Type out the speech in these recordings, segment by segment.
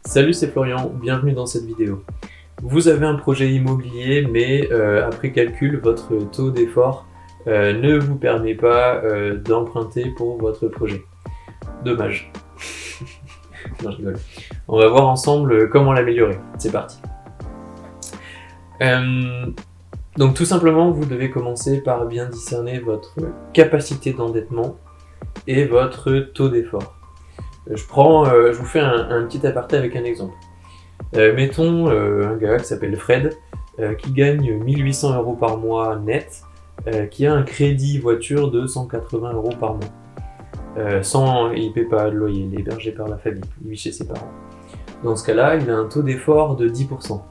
Salut, c'est Florian, bienvenue dans cette vidéo. Vous avez un projet immobilier, mais après calcul, votre taux d'effort ne vous permet pas d'emprunter pour votre projet. Dommage. Non, je rigole. On va voir ensemble comment l'améliorer. C'est parti. Donc tout simplement, vous devez commencer par bien discerner votre capacité d'endettement et votre taux d'effort. Je vous fais un petit aparté avec un exemple. Mettons un gars qui s'appelle Fred, qui gagne 1800 € par mois net, qui a un crédit voiture de 180 € par mois. Il ne paie pas de loyer, il est hébergé par la famille, il vit chez ses parents. Dans ce cas-là, il a un taux d'effort de 10%.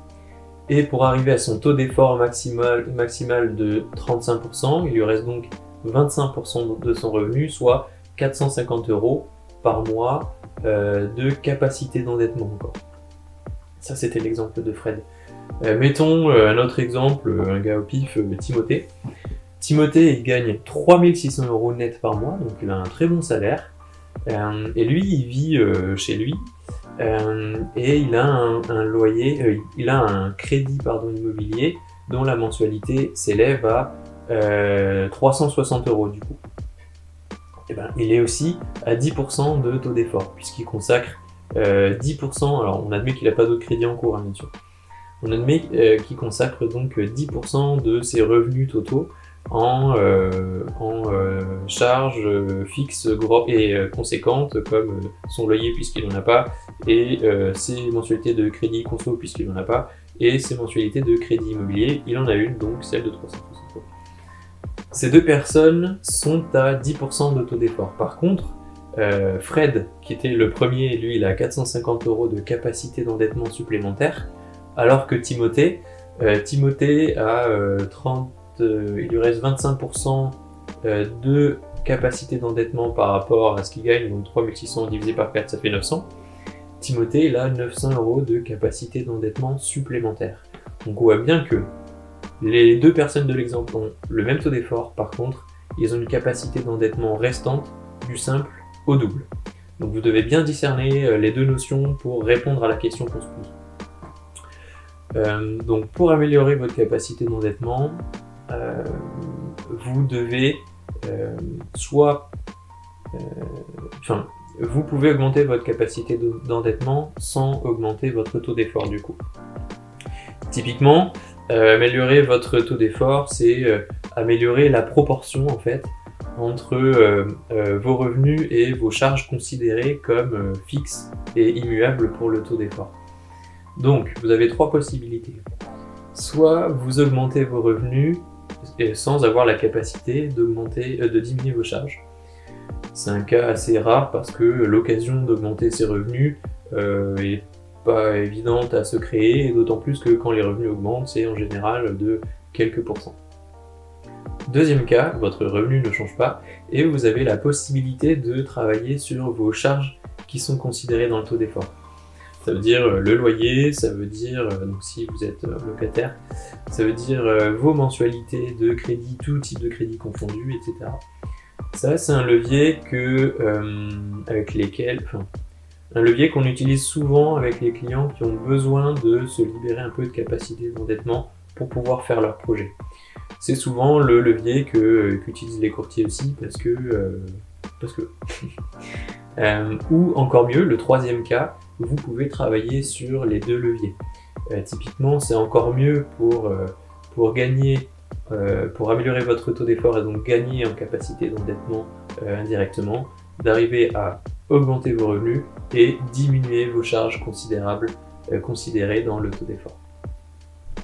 Et pour arriver à son taux d'effort maximal de 35%, il lui reste donc 25% de son revenu, soit 450 € par mois de capacité d'endettement encore. Ça, c'était l'exemple de Fred. Mettons un autre exemple, un gars au pif, Timothée. Timothée, il gagne 3600 € net par mois, donc il a un très bon salaire. Et lui, il vit chez lui. Et il a un loyer, il a un crédit immobilier dont la mensualité s'élève à 360 € du coup. Et ben, il est aussi à 10% de taux d'effort, puisqu'il consacre 10%, alors on admet qu'il n'a pas d'autres crédits en cours, hein, bien sûr. On admet qu'il consacre donc 10% de ses revenus totaux en charges fixes et conséquentes, comme son loyer puisqu'il n'en a pas, et ses mensualités de crédit conso puisqu'il n'en a pas, et ses mensualités de crédit immobilier, il en a une, donc celle de 360 €. Ces deux personnes sont à 10% de taux d'effort. Par contre, Fred, qui était le premier, lui, il a 450 € de capacité d'endettement supplémentaire, alors que Timothée a il lui reste 25% de capacité d'endettement par rapport à ce qu'il gagne, donc 3600 divisé par 4, ça fait 900. Timothée, il a 900 € de capacité d'endettement supplémentaire. Donc on voit bien que les deux personnes de l'exemple ont le même taux d'effort, par contre, ils ont une capacité d'endettement restante du simple au double. Donc vous devez bien discerner les deux notions pour répondre à la question qu'on se pose. Donc pour améliorer votre capacité d'endettement, vous devez vous pouvez augmenter votre capacité d'endettement sans augmenter votre taux d'effort du coup. Typiquement, améliorer votre taux d'effort, c'est améliorer la proportion en fait entre vos revenus et vos charges considérées comme fixes et immuables pour le taux d'effort. Donc, vous avez trois possibilités. Soit vous augmentez vos revenus sans avoir la capacité de diminuer vos charges. C'est un cas assez rare parce que l'occasion d'augmenter ses revenus est pas évidente à se créer, et d'autant plus que quand les revenus augmentent, c'est en général de quelques pourcents. Deuxième cas, votre revenu ne change pas et vous avez la possibilité de travailler sur vos charges qui sont considérées dans le taux d'effort. Ça veut dire le loyer, ça veut dire, donc si vous êtes locataire, ça veut dire vos mensualités de crédit, tout type de crédit confondu, etc. Ça, c'est un levier un levier qu'on utilise souvent avec les clients qui ont besoin de se libérer un peu de capacité d'endettement pour pouvoir faire leur projet. C'est souvent le levier qu'utilisent les courtiers aussi parce que ou encore mieux, le troisième cas, vous pouvez travailler sur les deux leviers. Typiquement, c'est encore mieux pour gagner, pour améliorer votre taux d'effort et donc gagner en capacité d'endettement indirectement, d'arriver à augmenter vos revenus et diminuer vos charges considérées dans le taux d'effort.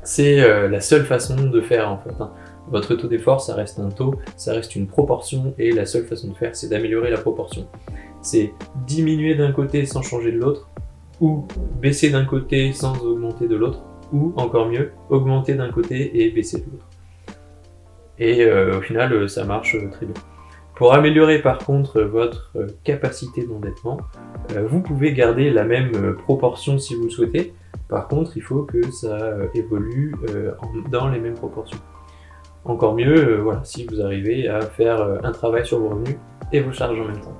C'est la seule façon de faire en fait. Votre taux d'effort, ça reste un taux, ça reste une proportion, et la seule façon de faire, c'est d'améliorer la proportion. C'est diminuer d'un côté sans changer de l'autre, ou baisser d'un côté sans augmenter de l'autre, ou encore mieux, augmenter d'un côté et baisser de l'autre. Et au final, ça marche très bien. Pour améliorer par contre votre capacité d'endettement, vous pouvez garder la même proportion si vous le souhaitez. Par contre, il faut que ça évolue dans les mêmes proportions. Encore mieux, voilà, si vous arrivez à faire un travail sur vos revenus et vos charges en même temps.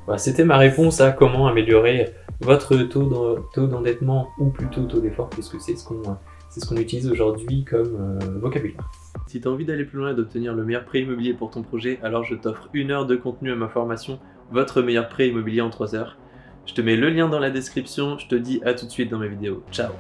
Voilà, c'était ma réponse à comment améliorer votre taux d'endettement ou plutôt taux d'effort, puisque c'est ce qu'on utilise aujourd'hui comme vocabulaire. Si tu as envie d'aller plus loin et d'obtenir le meilleur prêt immobilier pour ton projet, alors je t'offre 1 heure de contenu à ma formation Votre meilleur prêt immobilier en 3 heures. Je te mets le lien dans la description, je te dis à tout de suite dans mes vidéos. Ciao!